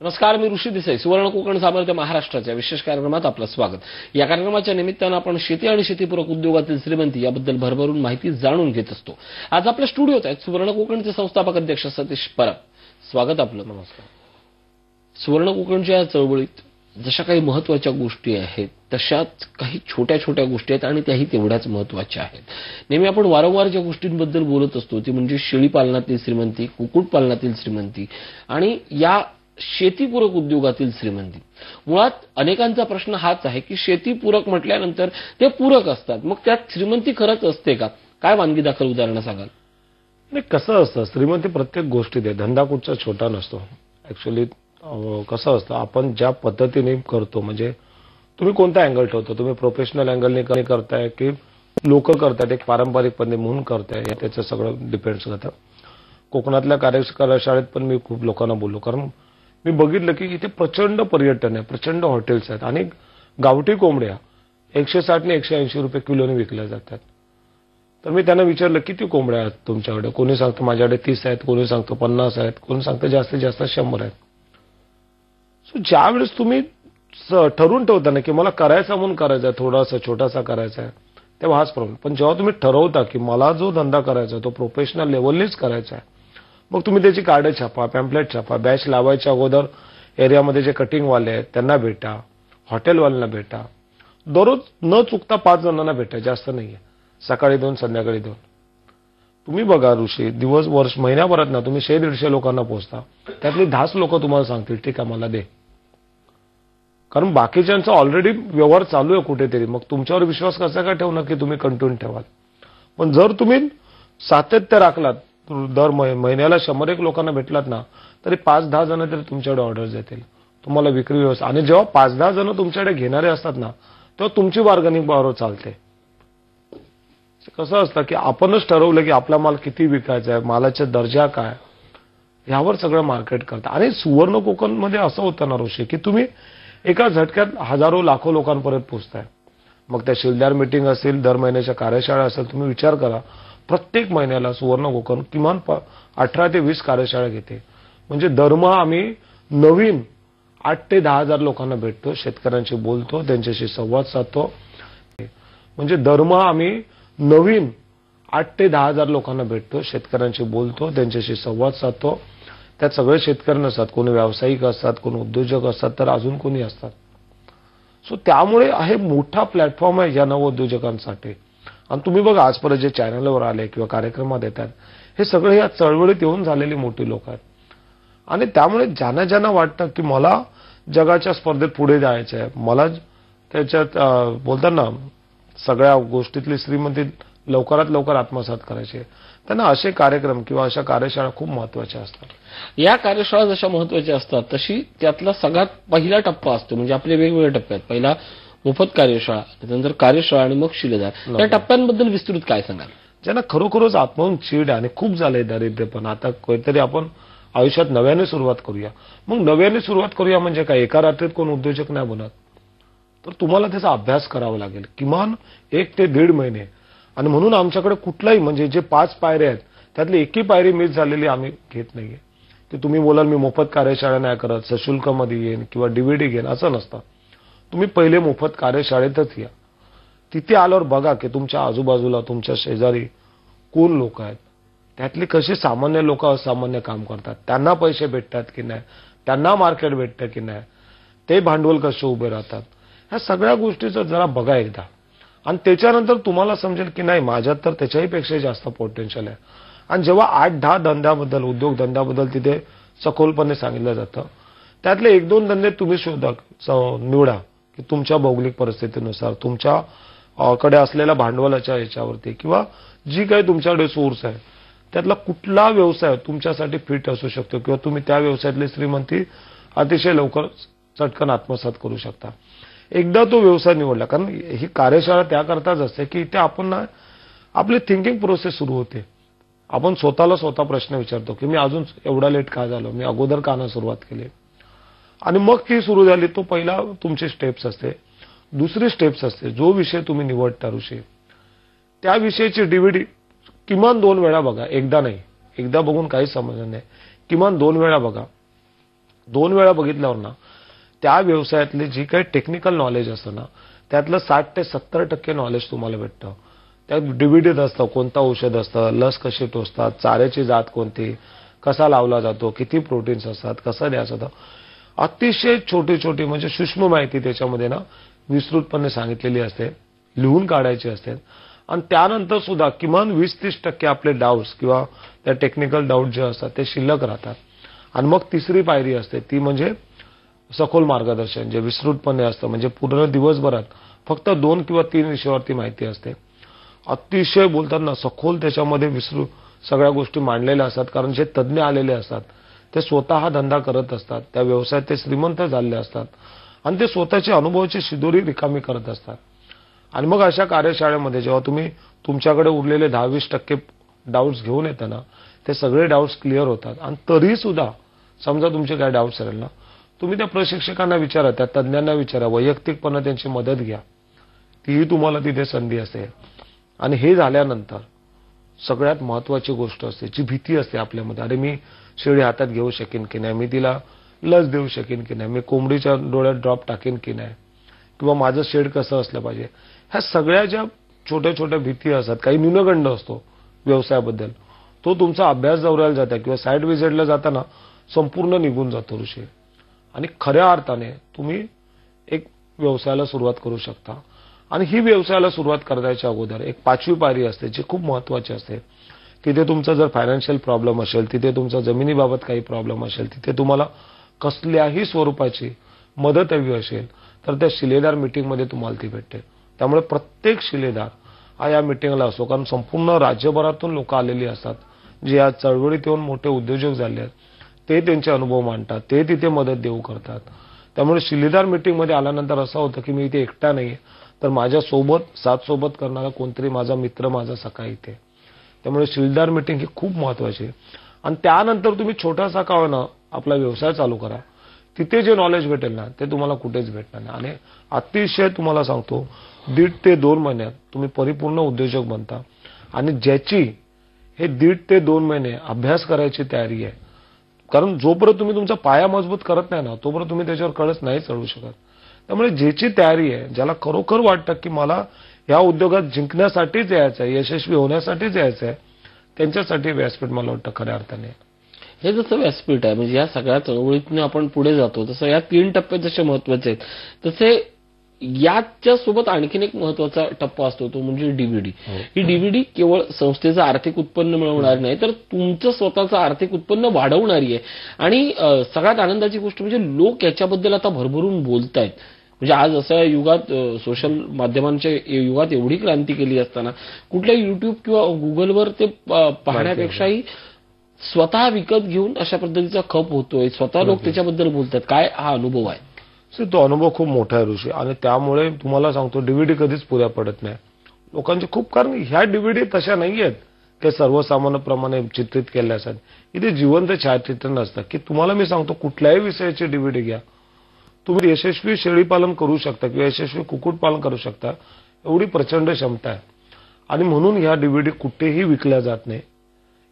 नमस्कार, मी ऋषी देसाई. सुवर्ण कोकण सामर्थ्य महाराष्ट्राच्या विशेष कार्यक्रमात आपलं स्वागत. या कार्यक्रमाच्या निमित्तानं आपण शेती आणि शेतीपूरक उद्योगातील श्रीमंती याबद्दल भरभरून माहिती जाणून घेत असतो. आज आपल्या स्टुडिओत आहेत सुवर्ण कोकणचे संस्थापक अध्यक्ष सतीश परब. स्वागत आपलं. नमस्कार. सुवर्ण कोकणच्या चळवळीत जशा काही महत्त्वाच्या गोष्टी आहेत तशाच काही छोट्या छोट्या गोष्टी आहेत आणि त्याही तेवढ्याच महत्त्वाच्या आहेत. नेहमी आपण वारंवार ज्या गोष्टींबद्दल बोलत असतो ती म्हणजे शेळी पालनातील श्रीमंती, कुक्कुटपालनातील श्रीमंती आणि या शेतीपूरक उद्योगातील श्रीमंती. मुळात अनेकांचा प्रश्न हाच आहे की शेतीपूरक म्हटल्यानंतर ते पूरक असतात, मग त्यात श्रीमंती खरंच असते का? काय वानगी दाखल उदाहरणं सांगाल? नाही, कसं असतं, श्रीमंती प्रत्येक गोष्टीत आहे. धंदा कुठचा छोटा नसतो. ऍक्च्युली कसं असतं, आपण ज्या पद्धतीने करतो, म्हणजे तुम्ही कोणता अँगल ठेवतो, तुम्ही प्रोफेशनल अँगलने करताय की लोक करतायत, एक पारंपरिक पद्धती म्हणून करताय, त्याचं सगळं डिपेंड्स करतं. कोकणातल्या कार्यशाळेत पण मी खूप लोकांना बोललो, कारण मी बघितलं की इथे प्रचंड पर्यटन आहे, प्रचंड हॉटेल्स आहेत आणि गावठी कोंबड्या 160 ने 180 रुपये किलोने विकल्या जातात. तर मी त्यांना विचारलं किती कोंबड्या आहेत तुमच्याकडे? कोणी सांगतं माझ्याकडे 30 आहेत, कोणी सांगतं 50 आहेत, कोणी सांगतं जास्तीत जास्त 100 आहेत. सो ज्यावेळेस तुम्ही ठरवून ठेवता ना की मला करायचा म्हणून करायचा आहे, थोडासा छोटासा करायचा आहे, तेव्हा हाच प्रॉब्लेम. पण जेव्हा तुम्ही ठरवता की मला जो धंदा करायचा आहे तो प्रोफेशनल लेवलनेच करायचा आहे, मग तुम्ही त्याची कार्ड छापा, पॅम्पलेट छापा, बॅच लावायच्या अगोदर एरियामध्ये जे कटिंगवाले आहेत त्यांना भेटा, हॉटेलवाल्यांना भेटा, दररोज न चुकता 5 जणांना भेटा, जास्त नाहीये, सकाळी 2 संध्याकाळी 2. तुम्ही बघा ऋषी, दिवस वर्ष महिन्याभरात ना तुम्ही 100-150 लोकांना पोहोचता, त्यातली 10 लोक तुम्हाला सांगतील ठीक आहे मला दे, कारण बाकीच्यांचा ऑलरेडी व्यवहार चालू आहे कुठेतरी. मग तुमच्यावर विश्वास कसा काय ठेवणार की तुम्ही कंटिन्यू ठेवाल? पण जर तुम्ही सातत्य राखलात, दर महिन्याला 100-1 लोकांना भेटलात ना, तरी 5-10 जण तरी तुमच्याकडे ऑर्डर्स येतील, तुम्हाला विक्री व्यवस्था. आणि जेव्हा 5-10 जण तुमच्याकडे घेणारे असतात ना, तेव्हा तुमची बार्गेनिंग बरोबर चालते. कसं असतं की आपणच ठरवलं की आपला माल किती विकायचा आहे, मालाचा दर्जा काय, यावर सगळं मार्केट करतं. आणि सुवर्ण कोकणमध्ये असं होतं ना ऋषी की तुम्ही एका झटक्यात हजारो लाखो लोकांपर्यंत पोहोचताय. मग त्या शिलदार मीटिंग असेल, दर महिन्याच्या कार्यशाळा असेल, तुम्ही विचार करा, प्रत्येक महिन्याला सुवर्ण कोकण किमान 18 ते 20 कार्यशाळा घेते. म्हणजे दरमहा आम्ही नवीन 8 ते 10 हजार लोकांना भेटतो, शेतकऱ्यांशी बोलतो, त्यांच्याशी संवाद साधतो. म्हणजे दरमहा आम्ही नवीन 8 ते 10 हजार लोकांना भेटतो, शेतकऱ्यांशी बोलतो, त्यांच्याशी संवाद साधतो. त्यात सगळे शेतकरी नसतात, कोणी व्यावसायिक असतात, कोणी उद्योजक असतात, तर अजून कोणी असतात. सो त्यामुळे हे मोठा प्लॅटफॉर्म आहे या नवउद्योजकांसाठी. आणि तुम्ही बघा आजपर्यंत जे चॅनलवर आले किंवा कार्यक्रमात येतात, हे सगळे या चळवळीत येऊन झालेली मोठी लोक आहेत. आणि त्यामुळे ज्यांना ज्यांना वाटतं की मला जगाच्या स्पर्धेत पुढे जायचं आहे, मला त्याच्यात बोलतात ना सगळ्या गोष्टीतली श्रीमंती लवकरात लवकर आत्मसात करायची, त्यांना असे कार्यक्रम किंवा अशा कार्यशाळा खूप महत्वाच्या असतात. या कार्यशाळा जशा महत्वाच्या असतात तशी त्यातला सगळ्यात पहिला टप्पा असतो, म्हणजे आपले वेगवेगळे टप्पे आहेत. पहिला मोफत कार्यशाळा, त्यानंतर कार्यशाळा आणि मग शिलेदार. या टप्प्यांबद्दल विस्तृत काय सांगाल? ज्यांना खरोखरच आत्महून चीड आणि खूप झालंय दारिद्र्य, पण आता काहीतरी आपण आयुष्यात नव्याने सुरुवात करूया. मग नव्याने सुरुवात करूया म्हणजे काय, एका रात्रीत कोण उद्योजक नाही बनत. तर तुम्हाला त्याचा अभ्यास करावा लागेल, किमान 1 ते 1.5 महिने. आणि म्हणून आमच्याकडे कुठलाही म्हणजे जे 5 पायऱ्या आहेत त्यातली एकही पायरी मिस झालेली आम्ही घेत नाहीये. की तुम्ही बोलाल मी मोफत कार्यशाळा नाही करत, सशुल्कमध्ये येईन किंवा डीव्हीडी घेईन, असं नसतं. तुम्ही पहिले मोफत कार्यशाळेतच या. तिथे आल्यावर बघा की तुमच्या आजूबाजूला, तुमच्या शेजारी कोण लोक आहेत, त्यातली कशी सामान्य लोक असामान्य काम करतात, त्यांना पैसे भेटतात की नाही, त्यांना मार्केट भेटतं की नाही, ते भांडवल कसे उभे राहतात, ह्या सगळ्या गोष्टीचं जरा बघा एकदा. आणि त्याच्यानंतर तुम्हाला समजेल की नाही माझ्यात तर त्याच्याही पेक्षा जास्त पोटेन्शियल आहे. आणि जेव्हा 8-10 धंद्याबद्दल, उद्योग धंद्याबद्दल तिथे सखोलपणे सांगितलं जातं, त्यातले 1-2 धंदे तुम्ही निवडा की तुमच्या भौगोलिक परिस्थितीनुसार, तुमच्या कडे असलेल्या भांडवलाच्या याच्यावरती किंवा जी काही तुमच्याकडे सोर्स आहे त्यातला कुठला व्यवसाय तुमच्यासाठी फिट असू शकतो किंवा तुम्ही त्या व्यवसायातली श्रीमंती अतिशय लवकर चटकन आत्मसात करू शकता. एकदा तो व्यवसाय निवडला, कारण ही कार्यशाळा त्याकरताच असते की इथे आपण आपली थिंकिंग प्रोसेस सुरू होते. आपण स्वतः प्रश्न विचारतो की मी अजून एवढा लेट का झालो, मी अगोदर का ना सुरुवात केली. आणि मग ती सुरू झाली, तो पहिला तुमची स्टेप्स असते. दुसरी स्टेप्स असते, जो विषय तुम्ही निवडता ऋषी, त्या विषयाची डीव्हीडी किमान 2 वेळा बघा, एकदा नाही. एकदा बघून काही समजणार नाही, किमान 2 वेळा बघा. 2 वेळा बघितल्यावर ना त्या व्यवसायातले जी काही टेक्निकल नॉलेज असतं ना त्यातलं 60 ते 70% नॉलेज तुम्हाला भेटतं. त्यात डीव्हीडीत असतं कोणतं औषध असतं, लस कशी टोचतात, चाऱ्याची जात कोणती, कसा लावला जातो, किती प्रोटीन्स असतात, कसं द्यायचं होतं. अतिशय छोटी छोटी म्हणजे सूक्ष्म माहिती त्याच्यामध्ये ना विस्तृतपणे सांगितलेली असते, लिहून काढायची असते. आणि त्यानंतर सुद्धा किमान 20-30% आपले डाऊट्स किंवा त्या टेक्निकल डाऊट जे असतात ते शिल्लक राहतात. आणि मग तिसरी पायरी असते ती म्हणजे सखोल मार्गदर्शन, जे विस्तृतपणे असतं. म्हणजे पूर्ण दिवसभरात फक्त 2 किंवा 3 विषयावरती माहिती असते. अतिशय बोलताना सखोल त्याच्यामध्ये विस्तृत सगळ्या गोष्टी मांडलेल्या असतात. कारण जे तज्ज्ञ आलेले असतात ते स्वतः धंदा करत असतात, त्या व्यवसायात ते श्रीमंत झालेले असतात आणि ते स्वतःच्या अनुभवाची शिदोरी रिकामी करत असतात. आणि मग अशा कार्यशाळेमध्ये जेव्हा तुम्ही तुमच्याकडे उरलेले 10-20% डाऊट्स घेऊन येता ना ते सगळे डाऊट्स क्लिअर होतात. आणि तरी सुद्धा समजा तुमचे काय डाऊट्स राहील ना तुम्ही त्या प्रशिक्षकांना विचारा, त्या तज्ज्ञांना विचारा, वैयक्तिकपणे त्यांची मदत घ्या. तीही तुम्हाला तिथे संधी असते. आणि हे झाल्यानंतर सगळ्यात महत्वाची गोष्ट असते जी भीती असते आपल्यामध्ये, अरे मी शेळी हातात घेऊ शकेन की नाही, मी तिला लस देऊ शकेन की नाही, मी कोंबडीच्या डोळ्यात ड्रॉप टाकेन की नाही, किंवा माझं शेड कसं असलं पाहिजे. ह्या सगळ्या ज्या छोट्या छोट्या भीती असतात, काही न्यूनगंड असतो व्यवसायाबद्दल, तो तुमचा अभ्यास दौऱ्याला जाता किंवा साईट व्हिजिटला जाताना संपूर्ण निघून जातो ऋषी. आणि खऱ्या अर्थाने तुम्ही एक व्यवसायाला सुरुवात करू शकता. आणि ही व्यवसायाला सुरुवात करायच्या अगोदर एक 5वी पायरी असते जी खूप महत्वाची असते. तिथे तुमचा जर फायनान्शियल प्रॉब्लेम असेल, तिथे तुमचा जमिनीबाबत काही प्रॉब्लेम असेल, तिथे तुम्हाला कसल्याही स्वरूपाची मदत हवी असेल तर त्या शिलेदार मीटिंगमध्ये तुम्हाला ती भेटते. त्यामुळे प्रत्येक शिलेदार हा या मीटिंगला असतो. कारण संपूर्ण राज्यभरातून लोक आलेली असतात जे या चळवळीत येऊन मोठे उद्योजक झाले आहेत. ते त्यांचे अनुभव मांडतात, ते तिथे मदत देऊ करतात. त्यामुळे शिलेदार मीटिंगमध्ये आल्यानंतर असं होतं की मी इथे एकटा नाही, तर माझ्यासोबत साथ सोबत करणारा कोणतरी माझा मित्र, माझा सखा इथे. त्यामुळे शिलेदार मीटिंग ही खूप महत्वाची आहे. आणि त्यानंतर तुम्ही छोटासा का होईना आपला व्यवसाय चालू करा. तिथे जे नॉलेज भेटेल ना ते तुम्हाला कुठेच भेटणार नाही. आणि अतिशय तुम्हाला सांगतो 1.5 ते 2 महिन्यात तुम्ही परिपूर्ण उद्योजक बनता. आणि ज्याची हे 1.5 ते 2 महिने अभ्यास करायची तयारी आहे, कारण जोपर्यंत तुम्ही तुमचा पाया मजबूत करत नाही ना तोपर्यंत तुम्ही त्याच्यावर कळस नाही चढवू शकत. त्यामुळे ज्याची तयारी आहे, ज्याला खरोखर वाटतं की मला या उद्योगात जिंकण्यासाठीच यायचं आहे, यशस्वी होण्यासाठीच यायचं आहे, त्यांच्यासाठी व्यासपीठ मला वाटतं खऱ्या अर्थाने. हे जसं व्यासपीठ आहे म्हणजे या सगळ्या चळवळीतून आपण पुढे जातो तसं या 3 टप्पे जसे महत्वाचे आहेत तसे याच्या सोबत आणखीन एक महत्वाचा टप्पा असतो तो म्हणजे डीव्हीडी. ही डीव्हीडी केवळ संस्थेचं आर्थिक उत्पन्न मिळवणारी नाही तर तुमचं स्वतःचं आर्थिक उत्पन्न वाढवणारी आहे. आणि सगळ्यात आनंदाची गोष्ट म्हणजे लोक याच्याबद्दल आता भरभरून बोलतायत. म्हणजे आज अशा युगात सोशल माध्यमांच्या युगात एवढी क्रांती केली असताना कुठल्या युट्यूब किंवा गुगलवर ते पाहण्यापेक्षाही स्वतः विकत घेऊन अशा पद्धतीचा खप होतोय, स्वतः लोक त्याच्याबद्दल बोलतात. काय हा अनुभव आहे? तो अनुभव खूप मोठा आहे ऋषी. आणि त्यामुळे तुम्हाला सांगतो डीव्हीडी कधीच पुऱ्या पडत नाही लोकांचे खूप. कारण ह्या डीव्हीडी तशा नाही आहेत ते सर्वसामान्यप्रमाणे चित्रित केल्या असतात. इथे जिवंत छायाचित्रण असतं की तुम्हाला मी सांगतो कुठल्याही विषयाची डीव्हीडी घ्या, तुम्ही यशस्वी शेळीपालन करू शकता किंवा यशस्वी कुक्कुटपालन करू शकता, एवढी प्रचंड क्षमता आहे. आणि म्हणून ह्या डीव्हीडी कुठेही विकल्या जात नाही.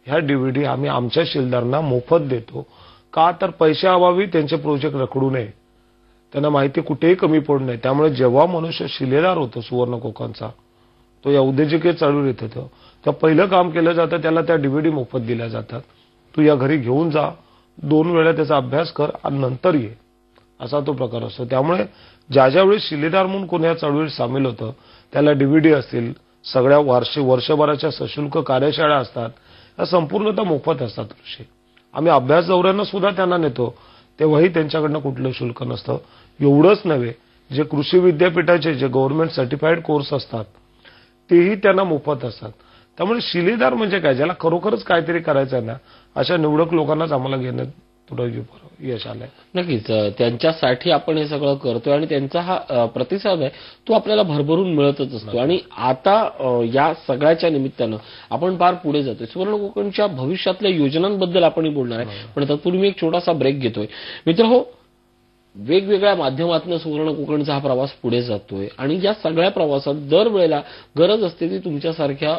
ह्या डीव्हीडी आम्ही आमच्या शिलेदारांना मोफत देतो. का तर पैशाअभावी त्यांचे प्रोजेक्ट रखडू नये, त्यांना माहिती कुठेही कमी पडू नये. त्यामुळे जेव्हा मनुष्य शिलेदार होतो सुवर्ण कोकणचा, तो या उद्योजकीय चळवळीत होतो, तर पहिलं काम केलं जातं त्याला त्या डीव्हीडी मोफत दिल्या जातात. तू या घरी घेऊन जा, 2 वेळा त्याचा अभ्यास कर आणि नंतर ये, असा तो प्रकार असतो. त्यामुळे ज्यावेळी शिलेदार म्हणून कोणी या चळवळीत सामील होतं त्याला डीव्हीडी असतील, सगळ्या वर्षभराच्या सशुल्क कार्यशाळा असतात, या संपूर्णतः मोफत असतात ऋषी. आम्ही अभ्यास दौऱ्यांना सुद्धा त्यांना नेतो, तेव्हाही त्यांच्याकडनं कुठलं शुल्क नसतं. एवढंच नव्हे, जे कृषी विद्यापीठाचे जे गव्हर्नमेंट सर्टिफाईड कोर्स असतात तेही त्यांना मोफत असतात. त्यामुळे शिलेदार म्हणजे काय, ज्याला खरोखरच काहीतरी करायचं आहे ना अशा निवडक लोकांनाच आम्हाला घेण्यात थोडं यश आलंय. नक्कीच त्यांच्यासाठी आपण हे सगळं करतोय आणि त्यांचा हा प्रतिसाद आहे तो आपल्याला भरभरून मिळतच असतो. आणि आता या सगळ्याच्या निमित्तानं आपण फार पुढे जातोय. सुवर्ण कोकणच्या भविष्यातल्या योजनांबद्दल आपण बोलणार आहे, पण तत्पूर्वी एक छोटासा ब्रेक घेतोय. मित्र हो, वेगवेगळ्या माध्यमातून सुवर्ण कोकणचा हा प्रवास पुढे जातोय आणि या सगळ्या प्रवासात दरवेळेला गरज असते ती तुमच्यासारख्या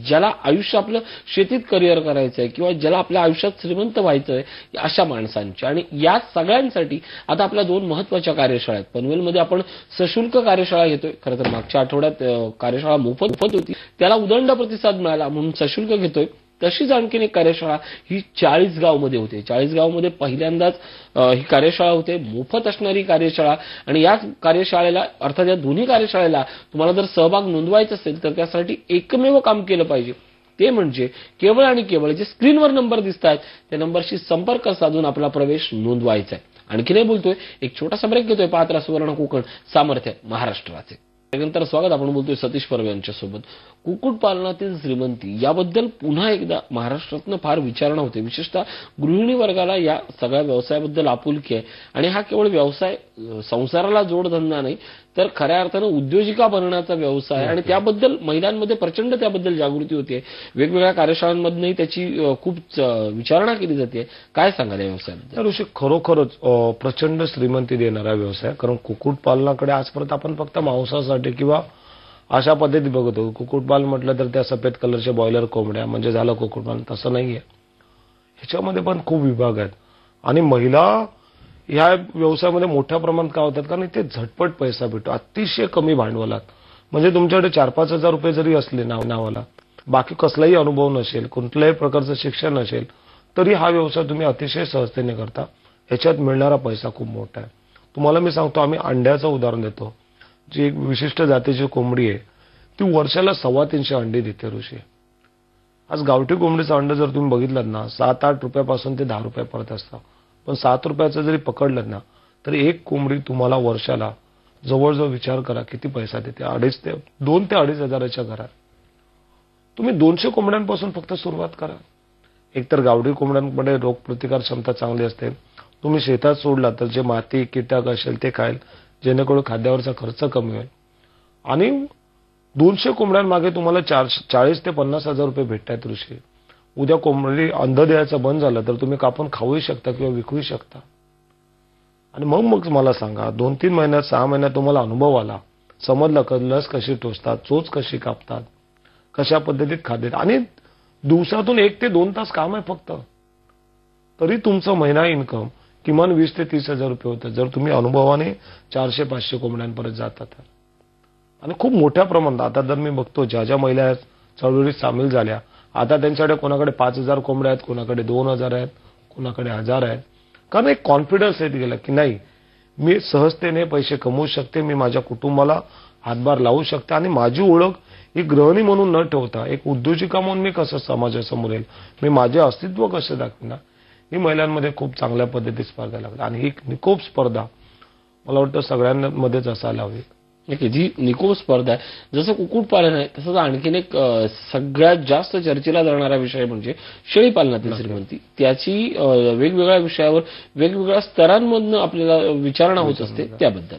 ज्याला आयुष्य आपलं शेतीत करिअर करायचंय किंवा ज्याला आपल्या आयुष्यात श्रीमंत व्हायचंय अशा माणसांची. आणि या सगळ्यांसाठी आता आपल्या 2 महत्वाच्या कार्यशाळा आहेत. पनवेलमध्ये आपण सशुल्क कार्यशाळा घेतोय. खरं तर मागच्या आठवड्यात कार्यशाळा मोफत होती, त्याला उदंड प्रतिसाद मिळाला म्हणून सशुल्क घेतोय. तशीच आणखीन एक कार्यशाळा ही 40गाव मध्ये होते. 40गाव मध्ये पहिल्यांदाच ही कार्यशाळा होते, मोफत असणारी कार्यशाळा. आणि या कार्यशाळेला अर्थात या दोन्ही कार्यशाळेला तुम्हाला जर सहभाग नोंदवायचा असेल तर त्यासाठी एकमेव काम केलं पाहिजे, ते म्हणजे केवळ आणि केवळ जे स्क्रीनवर नंबर दिसत आहेत त्या नंबरशी संपर्क साधून आपला प्रवेश नोंदवायचा आहे. आणखी नाही बोलतोय, एक छोटासा ब्रेक घेतोय. पात्रा सुवर्ण कोकण सामर्थ्य महाराष्ट्राचे. त्यानंतर स्वागत. आपण बोलतोय सतीश परब यांच्यासोबत. कुक्कुटपालनातील श्रीमंती याबद्दल पुन्हा एकदा महाराष्ट्रातनं फार विचारणा होते. विशेषतः गृहिणी वर्गाला या सगळ्या व्यवसायाबद्दल आपुलकी आहे आणि हा केवळ व्यवसाय संसाराला जोडधंदा नाही तर खऱ्या अर्थानं उद्योजिका बनण्याचा व्यवसाय आणि त्याबद्दल महिलांमध्ये प्रचंड त्याबद्दल जागृती होते. वेगवेगळ्या कार्यशाळांमधनंही त्याची खूप विचारणा केली जाते. काय सांगाल या व्यवसायाबद्दल? ऋषी, खरोखरच प्रचंड श्रीमंती देणारा व्यवसाय. कारण कुक्कुटपालनाकडे आजपर्यंत आपण फक्त मांसासाठी किंवा अशा पद्धती बघतो. कुक्कुटपालन म्हटलं तर त्या सफेद कलरच्या बॉयलर कोंबड्या म्हणजे झालं कुक्कुटपालन. तसं नाहीये, ह्याच्यामध्ये पण खूप विभाग आहेत. आणि महिला ह्या व्यवसायामध्ये मोठ्या प्रमाणात का होतात, कारण इथे झटपट पैसा भेटतो अतिशय कमी भांडवलात. म्हणजे तुमच्याकडे 4-5 हजार रुपये जरी असले नावाला, बाकी कसलाही अनुभव नसेल, कुठल्याही प्रकारचं शिक्षण नसेल, तरी हा व्यवसाय तुम्ही अतिशय सहजतेने करता. ह्याच्यात मिळणारा पैसा खूप मोठा आहे. तुम्हाला मी सांगतो, आम्ही अंड्याचं उदाहरण देतो. जी एक विशिष्ट जातीची कोंबडी आहे ती वर्षाला 350 अंडी देते ऋषी. आज गावठी कोंबडीचं अंड जर तुम्ही बघितलं ना 7-8 रुपयापासून ते 10 रुपयापर्यंत असतं. पण 7 रुपयाचं जरी पकडलं ना तर एक कोंबडी तुम्हाला वर्षाला जवळजवळ विचार करा किती पैसा देते. 2 ते 2.5 हजाराच्या घरात तुम्ही 200 कोंबड्यांपासून फक्त सुरुवात करा. एकतर गावठी कोंबड्यांमध्ये रोगप्रतिकार क्षमता चांगली असते. तुम्ही शेतात सोडला तर जे माती कीटक असेल ते खाईल, जेणेकरून खाद्यावरचा खर्च कमी होईल. आणि 200 कोंबड्यांमागे तुम्हाला 40 ते 50 हजार रुपये भेटतायत ऋषी. उद्या कोंबडी अंड द्यायचं बंद झालं तर तुम्ही कापून खाऊही शकता किंवा विकूही शकता. आणि मग मला सांगा, 2-3 महिन्यात 6 महिन्यात तुम्हाला अनुभव आला, समजलं का लस कशी टोचतात, चोच कशी कापतात, कशा पद्धतीत खाद्य, आणि दिवसातून 1 ते 2 तास काम आहे फक्त, तरी तुमचं महिना इन्कम किमान 20 ते 30 हजार रुपये होतं जर तुम्ही अनुभवाने 400-500 कोंबड्यांपर्यंत जातात. आणि खूप मोठ्या प्रमाणात आता जर मी बघतो ज्या ज्या महिला चळवळीत सामील झाल्या, आता त्यांच्याकडे कोणाकडे 5,000 कोंबड्या आहेत, कोणाकडे 2,000 आहेत, कोणाकडे 1,000 आहेत. कारण एक कॉन्फिडन्स येत गेला की नाही, मी सहजतेने पैसे कमवू शकते, मी माझ्या कुटुंबाला हातभार लावू शकते. आणि माझी ओळख ही गृहिणी म्हणून न ठेवता एक उद्योजिका म्हणून मी कसं समाजासमोर येईल, मी माझे अस्तित्व कसं दाखविणार, ही महिलांमध्ये खूप चांगल्या पद्धतीत स्पर्धा लागली. आणि ही निकोप स्पर्धा मला वाटतं सगळ्यांमध्येच असायला हवी. जी निकोप स्पर्धा आहे, जसं कुक्कुटपालन आहे तसंच आणखीन एक सगळ्यात जास्त चर्चेला जाणारा विषय म्हणजे शेळीपालनातील श्रीमंती. त्याची वेगवेगळ्या विषयावर वेगवेगळ्या स्तरांमधून आपल्याला विचारणा होत असते. त्याबद्दल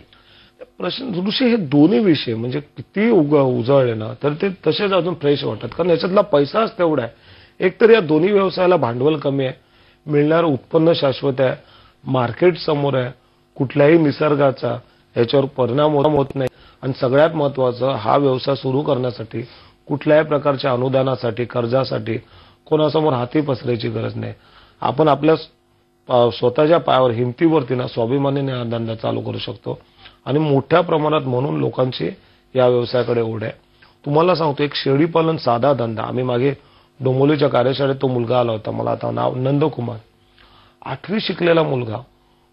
प्रश्न ऋषी, हे दोन्ही विषय म्हणजे किती उजळले ना तर ते तसेच अजून फ्रेश वाटतात. कारण याच्यातला पैसाच तेवढा आहे. एकतर या दोन्ही व्यवसायाला भांडवल कमी आहे, मिळणारं उत्पन्न शाश्वत आहे, मार्केट समोर आहे, कुठल्याही निसर्गाचा याच्यावर परिणाम होत नाही. आणि सगळ्यात महत्वाचं, हा व्यवसाय सुरू करण्यासाठी कुठल्याही प्रकारच्या अनुदानासाठी, कर्जासाठी कोणासमोर हाती पसरायची गरज नाही. आपण आपल्या स्वतःच्या पायावर हिमतीवरती ना स्वाभिमानीने हा धंदा चालू करू शकतो. आणि मोठ्या प्रमाणात म्हणून लोकांची या व्यवसायाकडे ओढ आहे. तुम्हाला सांगतो, एक शेळीपालन साधा धंदा, आम्ही मागे डोंबिवलीच्या कार्यशाळेत तो मुलगा आला होता, मला आता नाव नंदकुमार, 8वी शिकलेला मुलगा,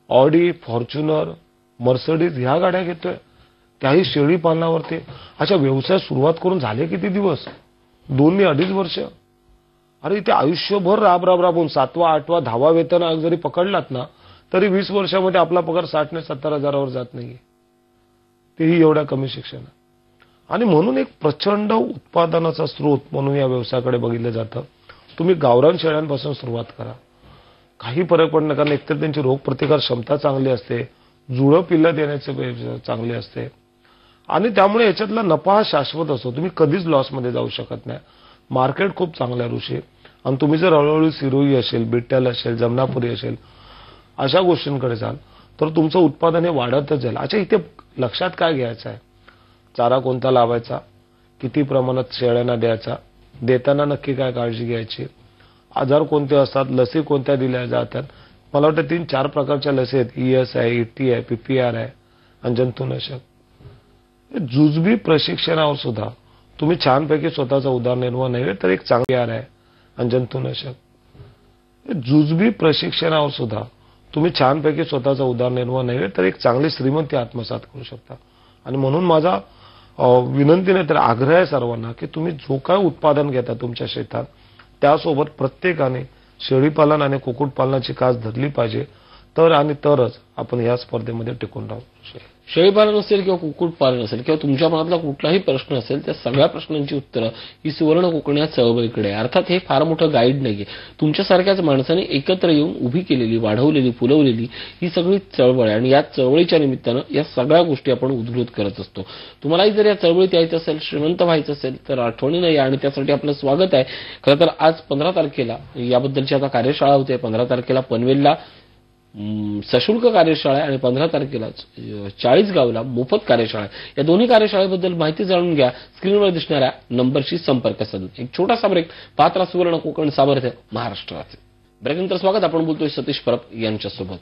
ऑडी, फॉर्च्युनर, मर्सिडीज ह्या गाड्या घेतोय, त्याही शेळी पालनावरती. अच्छा, व्यवसाय सुरुवात करून झाले किती दिवस? 2 ते 2.5 वर्ष. अरे ते आयुष्यभर राबून 7वा 8वा 10वा वेतन जरी पकडलात ना तरी 20 वर्षामध्ये आपला पगार 60 ते 70 हजारावर जात नाहीये, तेही एवढ्या कमी शिक्षणात. आणि म्हणून एक प्रचंड उत्पादनाचा स्रोत म्हणून या व्यवसायाकडे बघितलं जातं. तुम्ही गावरान शेळ्यांपासून सुरुवात करा, काही फरक पडणार, कारण एकतर त्यांची रोगप्रतिकार क्षमता चांगली असते, जुळं पिल्लं देण्याचे चांगले असते. आणि त्यामुळे याच्यातला नफा हा शाश्वत असतो, तुम्ही कधीच लॉसमध्ये जाऊ शकत नाही. मार्केट खूप चांगलं आहे ऋषी. आणि तुम्ही जर हळूहळू सिरोही असेल, बिट्टल असेल, जमनापुरी असेल, अशा गोष्टींकडे जाल तर तुमचं उत्पादन हे वाढतच जाईल. अच्छा, इथे लक्षात काय घ्यायचं आहे? चारा कोणता लावायचा, किती प्रमाणात शेळ्यांना द्यायचा, देताना नक्की काय काळजी घ्यायची, आजार कोणते असतात, लसी कोणत्या दिल्या जातात. मला वाटतं 3-4 प्रकारच्या लसी आहेत. ES आहे, ET आहे, PPR आहे आणि जंतुनाशक. जुजबी प्रशिक्षणावर सुद्धा तुम्ही छानपैकी स्वतःचा उदरनिर्वाह नाही तर एक चांगली आहे आणि जंतुनाशक. जुजबी प्रशिक्षणावर सुद्धा तुम्ही छानपैकी स्वतःचा उदरनिर्वाह नाही तर एक चांगली श्रीमंती आत्मसात करू शकता. आणि म्हणून माझा विनंती नाही तर आग्रह आहे सर्वांना की तुम्ही जो काय उत्पादन घेता तुमच्या शेतात त्यासोबत प्रत्येकाने शेळीपालन आणि कुक्कुटपालनाची कास धरली पाहिजे. तर आणि तरच आपण या स्पर्धेमध्ये टिकून राहू शकतो. शेळीपालन असेल किंवा कुक्कुटपालन असेल किंवा तुमच्या मनातला कुठलाही प्रश्न असेल त्या सगळ्या प्रश्नांची उत्तरं ही सुवर्ण कोकण या चळवळीकडे आहे. अर्थात हे फार मोठं गाईड नाहीये. तुमच्यासारख्याच माणसाने एकत्र येऊन उभी केलेली, वाढवलेली, फुलवलेली ही सगळी चळवळ आहे आणि या चळवळीच्या निमित्तानं या सगळ्या गोष्टी आपण उद्धृत करत असतो. तुम्हालाही जर या चळवळीत यायचं असेल, श्रीमंत व्हायचं असेल तर आठवणीनं या आणि त्यासाठी आपलं स्वागत आहे. खरं तर आज 15 तारखेला याबद्दलची आता कार्यशाळा होते. 15 तारखेला पनवेलला सशुल्क कार्यशाळा आहे आणि 15 तारखेला चाळीसगावला मोफत कार्यशाळा आहे. या दोन्ही कार्यशाळेबद्दल माहिती जाणून घ्या. स्क्रीनवर दिसणाऱ्या नंबरशी संपर्क साधून. एक छोटासा ब्रेक. पात्रा सुवर्ण कोकण सामर्थ्य महाराष्ट्राचे ब्रेकनंतर स्वागत. आपण बोलतोय सतीश परब यांच्यासोबत.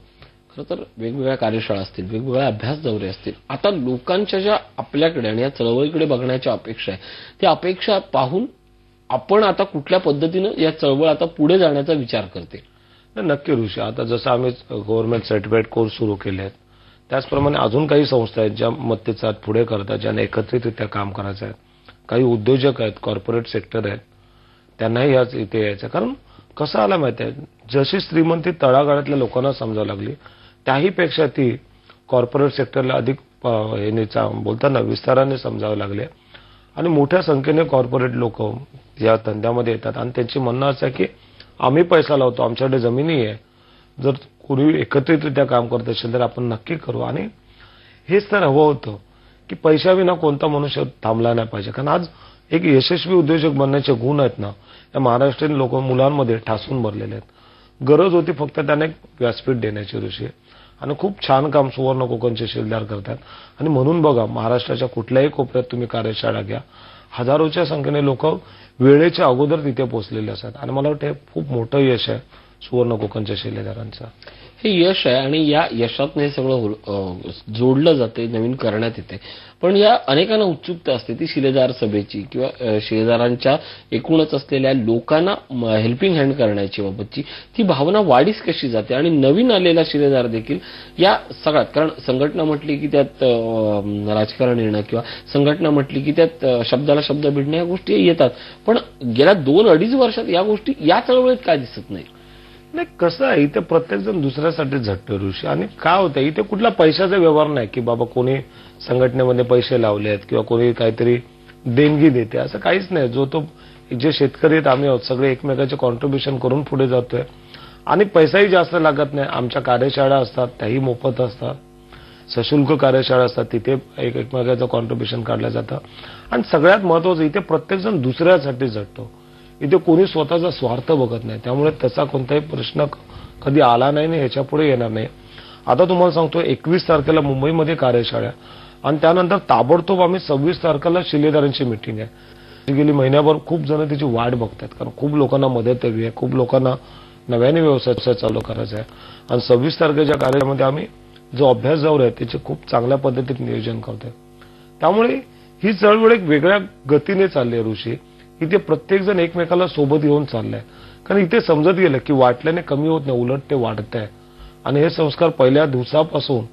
खरं तर वेगवेगळ्या कार्यशाळा असतील, वेगवेगळ्या अभ्यास दौरे असतील. आता लोकांच्या ज्या आपल्याकडे आणि या चळवळीकडे बघण्याच्या अपेक्षा आहे त्या अपेक्षा पाहून आपण आता कुठल्या पद्धतीनं या चळवळ आता पुढे जाण्याचा विचार करते. नक्की ऋषी, आता जसं आम्ही गव्हर्नमेंट सर्टिफाईड कोर्स सुरू केले आहेत त्याचप्रमाणे अजून काही संस्था आहेत ज्या मत्तेचात पुढे करतात, ज्यांना एकत्रितरित्या काम करायचं आहे. काही उद्योजक आहेत, कॉर्पोरेट सेक्टर आहेत, त्यांनाही याच इथे यायचं. कारण कसं आलं माहिती आहे, जशी श्रीमंती तळागाळातल्या लोकांना समजावं लागली त्याहीपेक्षा ती कॉर्पोरेट सेक्टरला अधिक बोलताना विस्ताराने समजावं लागले आणि मोठ्या संख्येने कॉर्पोरेट लोक या धंद्यामध्ये येतात आणि त्यांची म्हणणं असं आहे की आम्ही पैसा लावतो, आमच्याकडे जमिनी आहे, जर कोणी एकत्रितरित्या काम करत असेल तर आपण नक्की करू. आणि हेच तर हवं होतं की पैशाविना कोणता मनुष्य थांबला नाही पाहिजे. कारण आज एक यशस्वी उद्योजक बनण्याचे गुण आहेत ना या महाराष्ट्रीयन लोक मुलांमध्ये ठासून भरलेले आहेत. गरज होती फक्त त्यांना एक व्यासपीठ देण्याची ऋषी आणि खूप छान काम सुवर्ण कोकणचे शिलदार करतात. आणि म्हणून बघा महाराष्ट्राच्या कुठल्याही कोपऱ्यात तुम्ही कार्यशाळा घ्या, हजारोच्या संख्येने लोक वेळेच्या अगोदर तिथे पोहोचलेले असतात आणि मला वाटतं खूप मोठं यश आहे सुवर्ण कोकणच्या शिलेदारांचं. हे यश आहे आणि या यशातनं हे सगळं जोडलं जाते, नवीन करण्यात येते. पण या अनेकांना उत्सुकता असते ती शिलेदार सभेची किंवा शिलेदारांच्या एकूणच असलेल्या लोकांना हेल्पिंग हँड करण्याची बाबतची. ती भावना वाढीस कशी जाते आणि नवीन आलेला शिलेदार देखील या सगळ्यात, कारण संघटना म्हटली की त्यात राजकारण येणं किंवा संघटना म्हटली की त्यात शब्दाला शब्द भिडणं या गोष्टी येतात. पण गेल्या 2-2.5 वर्षात या गोष्टी या चळवळीत काय दिसत नाही? नाही, कसं आहे इथे प्रत्येक जण दुसऱ्यासाठी झटतो ऋषी. आणि काय होतं इथे कुठला पैशाचा व्यवहार नाही की बाबा कोणी संघटनेमध्ये पैसे लावले आहेत किंवा कोणी काहीतरी देणगी देते, असं काहीच नाही. जो तो जे शेतकरी आहेत आम्ही आहोत सगळे एकमेकाचे कॉन्ट्रीब्युशन करून पुढे जातोय आणि पैसाही जास्त लागत नाही. आमच्या कार्यशाळा असतात त्याही मोफत असतात, सशुल्क कार्यशाळा असतात तिथे एकमेकाचं कॉन्ट्रीब्युशन काढलं जातं. आणि सगळ्यात महत्वाचं इथे प्रत्येक जण दुसऱ्यासाठी झटतो. इथे कोणी स्वतःचा स्वार्थ बघत नाही, त्यामुळे त्याचा कोणताही प्रश्न कधी आला नाही आणि ह्याच्या पुढे येणार नाही. आता तुम्हाला सांगतो 21 तारखेला मुंबईमध्ये कार्यशाळा आणि त्यानंतर ताबडतोब आम्ही 26 तारखेला शिलेदारांची मिटिंग आहे. गेली महिन्याभर खूप जण त्याची वाट बघतात कारण खूप लोकांना मदत हवी आहे, खूप लोकांना नव्याने व्यवसाय चालू करायचा आहे. आणि 26 तारखेच्या कार्यक्रमामध्ये आम्ही जो अभ्यास दौरा आहे त्याचे खूप चांगल्या पद्धतीने नियोजन करतोय. त्यामुळे ही चळवळ एक वेगळ्या गतीने चालली आहे ऋषी. इथे प्रत्येक जण एकमेकाला सोबत घेऊन चाललाय कारण इथे समजत गेलं की वाटल्याने कमी होत नाही, उलट ते वाढत आहे. आणि हे संस्कार पहिल्या दिवसापासून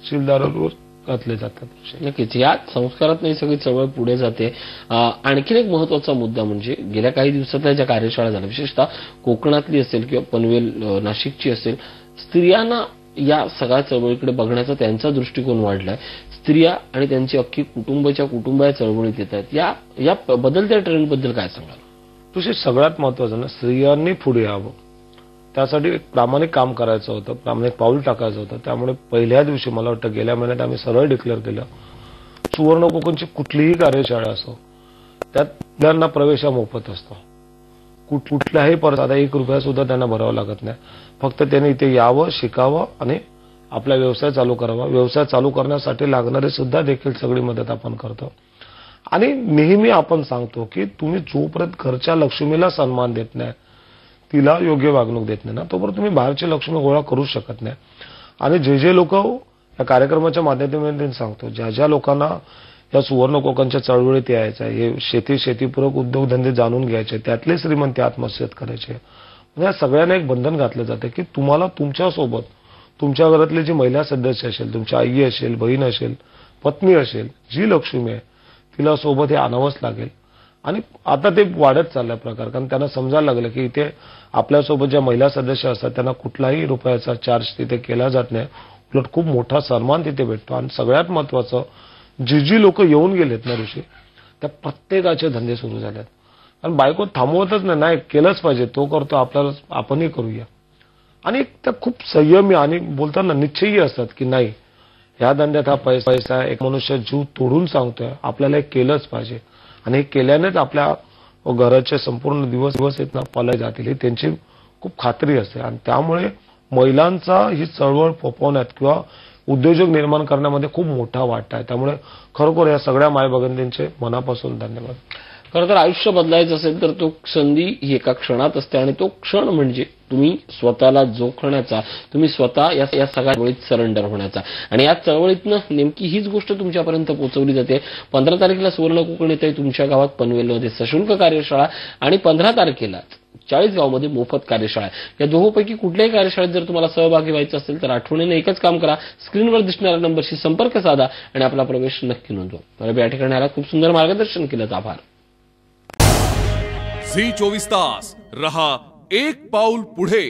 शिलदारांवर घातले जातात. नक्कीच या संस्कारात नाही सगळी चळवळ पुढे जाते. आणखीन एक महत्वाचा मुद्दा म्हणजे गेल्या काही दिवसातल्या ज्या कार्यशाळा झाल्या विशेषतः कोकणातली असेल किंवा पनवेल नाशिकची असेल, स्त्रियांना या सगळ्या चळवळीकडे बघण्याचा त्यांचा दृष्टिकोन वाढलाय. स्त्रिया आणि त्यांची अख्खी कुटुंबाच्या चळवळीत येत आहेत. या बदलत्या ट्रेंडबद्दल काय सांगाल? तुझे सगळ्यात महत्वाचं ना स्त्रियांनी पुढे यावं, त्यासाठी प्रामाणिक काम करायचं होतं, प्रामाणिक पाऊल टाकायचं होतं. त्यामुळे पहिल्या दिवशी मला वाटतं गेल्या महिन्यात आम्ही सरळ डिक्लेअर केलं सुवर्ण कोकणची कुठलीही कार्यशाळा असो त्यात त्यांना प्रवेश मोफत असतो. कुठल्याही परत आता 1 रुपया सुद्धा त्यांना भरावा लागत नाही. फक्त त्यांनी इथे यावं, शिकावं आणि आपला व्यवसाय चालू करावा. व्यवसाय चालू करण्यासाठी लागणारी सुद्धा देखील सगळी मदत आपण करतो. आणि नेहमी आपण सांगतो की तुम्ही जोपर्यंत घरच्या लक्ष्मीला सन्मान देत नाही, तिला योग्य वागणूक देत नाही ना, तोपर्यंत तुम्ही बाहेरची लक्ष्मी गोळा करू शकत नाही. आणि जे लोक या कार्यक्रमाच्या माध्यमातून सांगतो, ज्या लोकांना या सुवर्ण कोकणच्या चळवळीत यायचं आहे, हे शेतीपूरक उद्योगधंदे जाणून घ्यायचे, त्यातले श्रीमंती आत्मसात करायचे, या सगळ्यांना एक बंधन घातलं जातं की तुम्हाला तुमच्यासोबत तुमच्या घरातले जी महिला सदस्य असेल, तुमची आई असेल, बहीण असेल, पत्नी असेल, जी लक्ष्मी आहे तिला सोबत हे आणावंच लागेल. आणि आता ते वाढत चाललाय प्रकार, कारण त्यांना समजायला लागलं की इथे आपल्यासोबत ज्या महिला सदस्य असतात त्यांना कुठलाही रुपयाचा चार्ज तिथे केला जात नाही, उलट खूप मोठा सन्मान तिथे भेटतो. आणि सगळ्यात महत्वाचं, जी लोक येऊन गेलेत ना ऋषी, त्या प्रत्येकाचे धंदे सुरू झालेत. आणि बायको थांबवतच नाही, केलंच पाहिजे, तो करतो आपल्याला आपणही करूया. आणि त्या खूप संयमी आणि बोलताना निश्चयी असतात की नाही, ह्या धंद्यात हा पैसा एक मनुष्य जीव तोडून सांगतोय, आपल्याला हे केलंच पाहिजे. आणि हे केल्यानेच आपल्या घराचे संपूर्ण दिवस आहेत ना पाले जातील, ही त्यांची खूप खात्री असते. आणि त्यामुळे महिलांचा ही चळवळ फोपवण्यात किंवा उद्योजक निर्माण करण्यामध्ये खूप मोठा वाटा आहे. त्यामुळे खरोखर या सगळ्या माय भगिनींचे मनापासून धन्यवाद. खरं तर आयुष्य बदलायचं असेल तर तो संधी ही एका क्षणात असते, आणि तो क्षण म्हणजे तुम्ही स्वतःला जोखण्याचा, तुम्ही स्वतः या सगळ्या चळवळीत सरेंडर होण्याचा. आणि या चळवळीतनं नेमकी हीच गोष्ट तुमच्यापर्यंत पोहोचवली जाते. 15 तारखेला सुवर्ण कोकण येथे तुमच्या गावात पनवेलमध्ये सशुल्क कार्यशाळा, आणि 15 तारखेला चाळीसगावमध्ये मोफत कार्यशाळा. या दोहोंपैकी कुठल्याही कार्यशाळेत जर तुम्हाला सहभागी व्हायचं असेल तर आठवणीने एकच काम करा, स्क्रीनवर दिसणाऱ्या नंबरशी संपर्क साधा आणि आपला प्रवेश नक्की नोंदवा. मला या ठिकाणी आला, खूप सुंदर मार्गदर्शन केलं, आभार. झी 24 तास रहा एक पाऊल पुढे.